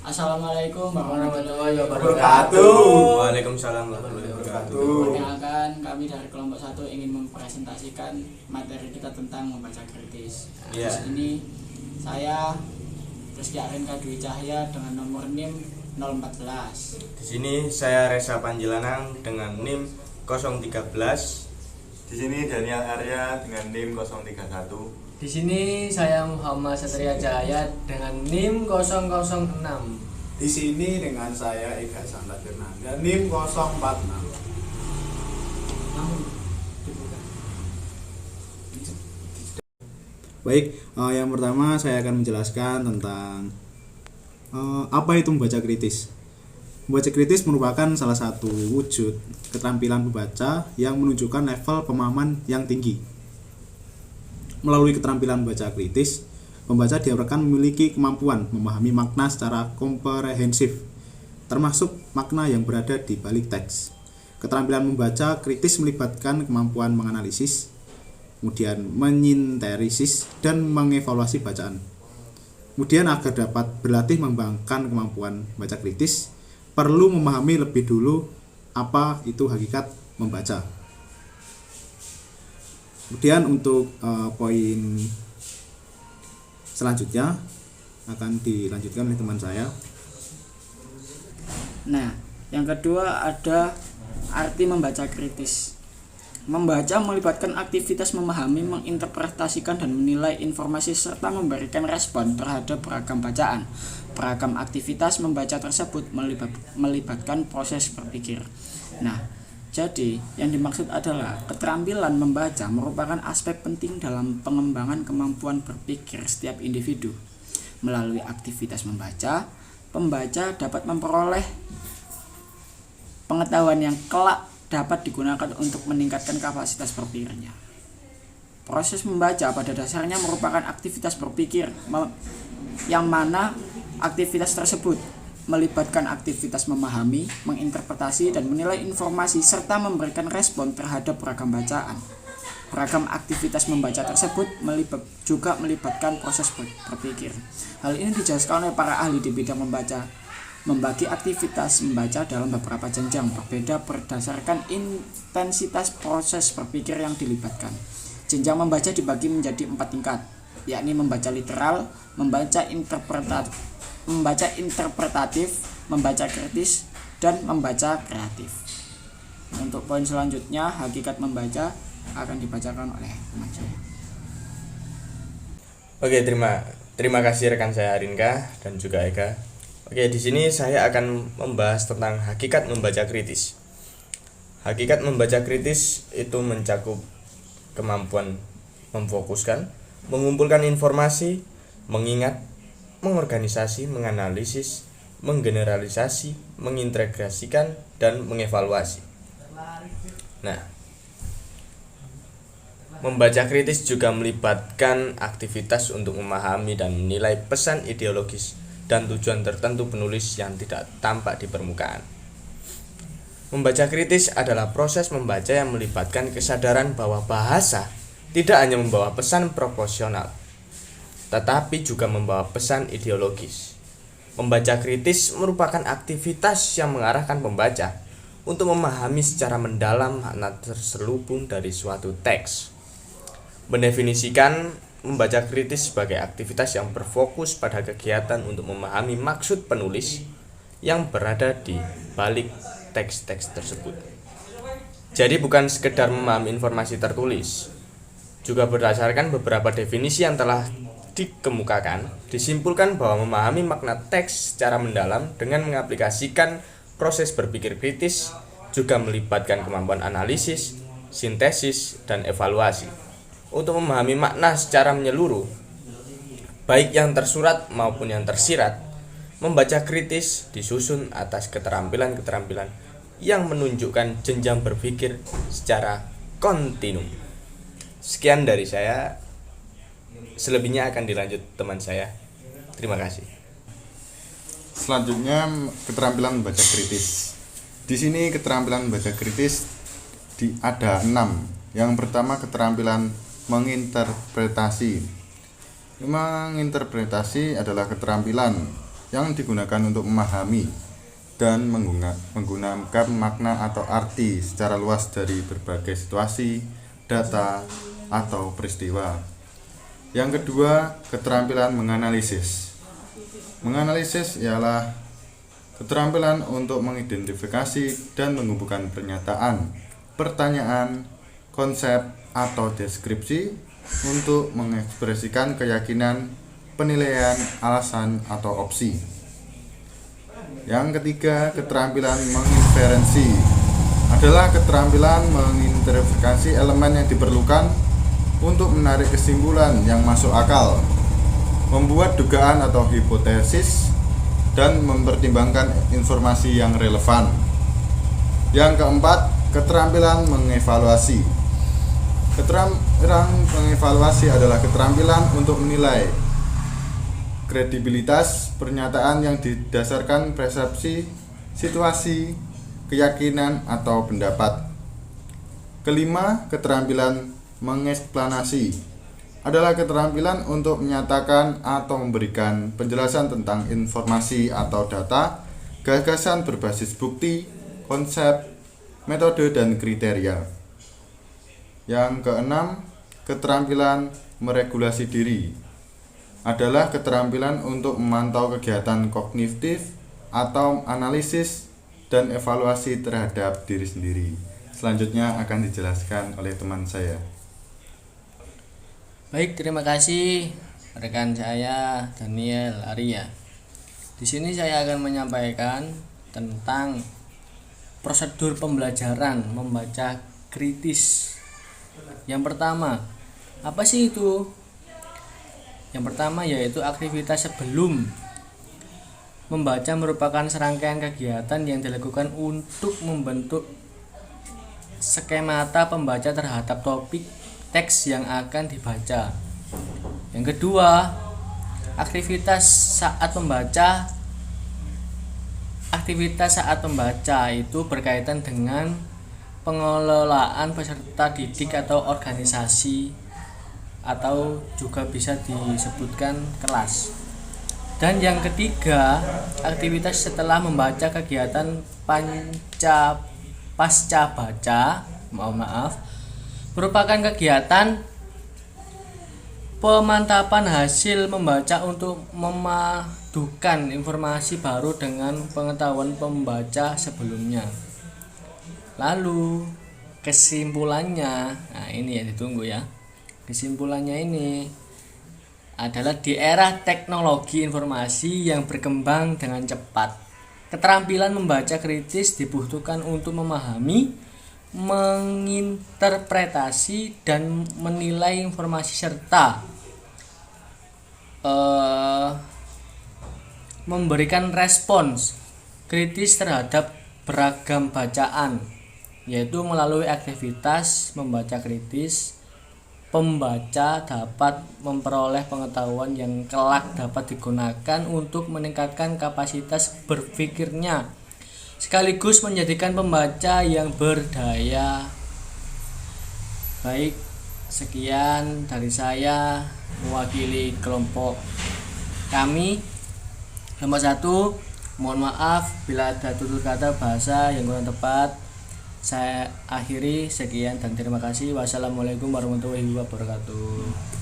Assalamualaikum warahmatullahi Wabarakatuh. Waalaikumsalam warahmatullahi wabarakatuh. Perkenalkan, kami dari kelompok 1 ingin mempresentasikan materi kita tentang membaca kritis. Di sini saya Rizky Arinka Dwi Cahya dengan nomor NIM 014. Di sini saya Reza Panjilanang dengan NIM 013. Di sini Daniel Arya dengan NIM 031. Di sini saya Muhammad Satria Jaya dengan NIM 006. Di sini dengan saya Ega Santa Fernanda NIM 046. Baik, yang pertama saya akan menjelaskan tentang apa itu membaca kritis. Membaca kritis merupakan salah satu wujud keterampilan pembaca yang menunjukkan level pemahaman yang tinggi. Melalui keterampilan membaca kritis, pembaca diharapkan memiliki kemampuan memahami makna secara komprehensif, termasuk makna yang berada di balik teks. Keterampilan membaca kritis melibatkan kemampuan menganalisis, kemudian menyintesis dan mengevaluasi bacaan. Kemudian agar dapat berlatih mengembangkan kemampuan membaca kritis, perlu memahami lebih dulu apa itu hakikat membaca. Kemudian untuk poin selanjutnya akan dilanjutkan oleh teman saya. Nah, yang kedua ada arti membaca kritis. Membaca melibatkan aktivitas memahami, menginterpretasikan dan menilai informasi serta memberikan respon terhadap beragam bacaan. Beragam aktivitas membaca tersebut melibatkan proses berpikir. Nah, jadi yang dimaksud adalah keterampilan membaca merupakan aspek penting dalam pengembangan kemampuan berpikir setiap individu. Melalui aktivitas membaca, pembaca dapat memperoleh pengetahuan yang kelak dapat digunakan untuk meningkatkan kapasitas berpikirnya. Proses membaca pada dasarnya merupakan aktivitas berpikir yang mana aktivitas tersebut melibatkan aktivitas memahami, menginterpretasi dan menilai informasi serta memberikan respon terhadap beragam bacaan. Beragam aktivitas membaca tersebut juga melibatkan proses berpikir. Hal ini dijelaskan oleh para ahli di bidang membaca. Membagi aktivitas membaca dalam beberapa jenjang berbeda berdasarkan intensitas proses berpikir yang dilibatkan. Jenjang membaca dibagi menjadi 4 tingkat, yakni membaca literal, membaca interpretatif, membaca kritis, dan membaca kreatif. Untuk poin selanjutnya, hakikat membaca akan dibacakan oleh teman saya. Oke, terima kasih rekan saya Arinka dan juga Eka. Oke, di sini saya akan membahas tentang hakikat membaca kritis. Hakikat membaca kritis itu mencakup kemampuan memfokuskan, mengumpulkan informasi, mengingat, mengorganisasi, menganalisis, menggeneralisasi, mengintegrasikan, dan mengevaluasi. Nah, membaca kritis juga melibatkan aktivitas untuk memahami dan menilai pesan ideologis dan tujuan tertentu penulis yang tidak tampak di permukaan. Membaca kritis adalah proses membaca yang melibatkan kesadaran bahwa bahasa tidak hanya membawa pesan proporsional, tetapi juga membawa pesan ideologis. Membaca kritis merupakan aktivitas yang mengarahkan pembaca untuk memahami secara mendalam makna terselubung dari suatu teks. Mendefinisikan membaca kritis sebagai aktivitas yang berfokus pada kegiatan untuk memahami maksud penulis yang berada di balik teks-teks tersebut. Jadi bukan sekedar memahami informasi tertulis, juga berdasarkan beberapa definisi yang telah dikemukakan, disimpulkan bahwa memahami makna teks secara mendalam dengan mengaplikasikan proses berpikir kritis juga melibatkan kemampuan analisis, sintesis, dan evaluasi. Untuk memahami makna secara menyeluruh, baik yang tersurat maupun yang tersirat, membaca kritis disusun atas keterampilan-keterampilan yang menunjukkan jenjang berpikir secara kontinum. Sekian dari saya. Selebihnya akan dilanjut teman saya. Terima kasih. Selanjutnya keterampilan membaca kritis. Di sini keterampilan membaca kritis ada 6. Yang pertama keterampilan menginterpretasi. Menginterpretasi adalah keterampilan yang digunakan untuk memahami dan menggunakan makna atau arti secara luas dari berbagai situasi, data, atau peristiwa. Yang kedua, keterampilan menganalisis. Menganalisis ialah keterampilan untuk mengidentifikasi dan mengumpulkan pernyataan, pertanyaan, konsep, atau deskripsi untuk mengekspresikan keyakinan, penilaian, alasan, atau opsi. Yang ketiga, keterampilan menginferensi adalah keterampilan menginterpretasi elemen yang diperlukan untuk menarik kesimpulan yang masuk akal, membuat dugaan atau hipotesis, dan mempertimbangkan informasi yang relevan. Yang keempat, keterampilan mengevaluasi. Keterampilan mengevaluasi adalah keterampilan untuk menilai kredibilitas pernyataan yang didasarkan persepsi, situasi, keyakinan, atau pendapat. Kelima, keterampilan mengeksplanasi adalah keterampilan untuk menyatakan atau memberikan penjelasan tentang informasi atau data, gagasan berbasis bukti, konsep, metode, dan kriteria. Yang keenam, keterampilan meregulasi diri adalah keterampilan untuk memantau kegiatan kognitif atau analisis dan evaluasi terhadap diri sendiri. Selanjutnya akan dijelaskan oleh teman saya. Baik, terima kasih rekan saya Daniel Arya. Di sini saya akan menyampaikan tentang prosedur pembelajaran membaca kritis. Yang pertama, apa sih itu? Yang pertama yaitu aktivitas sebelum membaca merupakan serangkaian kegiatan yang dilakukan untuk membentuk skemata pembaca terhadap topik teks yang akan dibaca. Yang kedua, aktivitas saat membaca. Aktivitas saat membaca itu berkaitan dengan pengelolaan peserta didik atau organisasi, atau juga bisa disebutkan kelas. Dan yang ketiga, aktivitas setelah membaca kegiatan pasca baca, merupakan kegiatan pemantapan hasil membaca untuk memadukan informasi baru dengan pengetahuan pembaca sebelumnya. Lalu kesimpulannya, nah ini yang ditunggu ya. Kesimpulannya ini adalah di era teknologi informasi yang berkembang dengan cepat, keterampilan membaca kritis dibutuhkan untuk memahami, menginterpretasi, dan menilai informasi serta memberikan respons kritis terhadap beragam bacaan, yaitu melalui aktivitas membaca kritis. Pembaca dapat memperoleh pengetahuan yang kelak dapat digunakan untuk meningkatkan kapasitas berpikirnya, sekaligus menjadikan pembaca yang berdaya. Baik, sekian dari saya mewakili kelompok kami. Nomor 1, mohon maaf bila ada tutur kata bahasa yang kurang tepat. Saya akhiri, sekian dan terima kasih. Wassalamualaikum warahmatullahi wabarakatuh.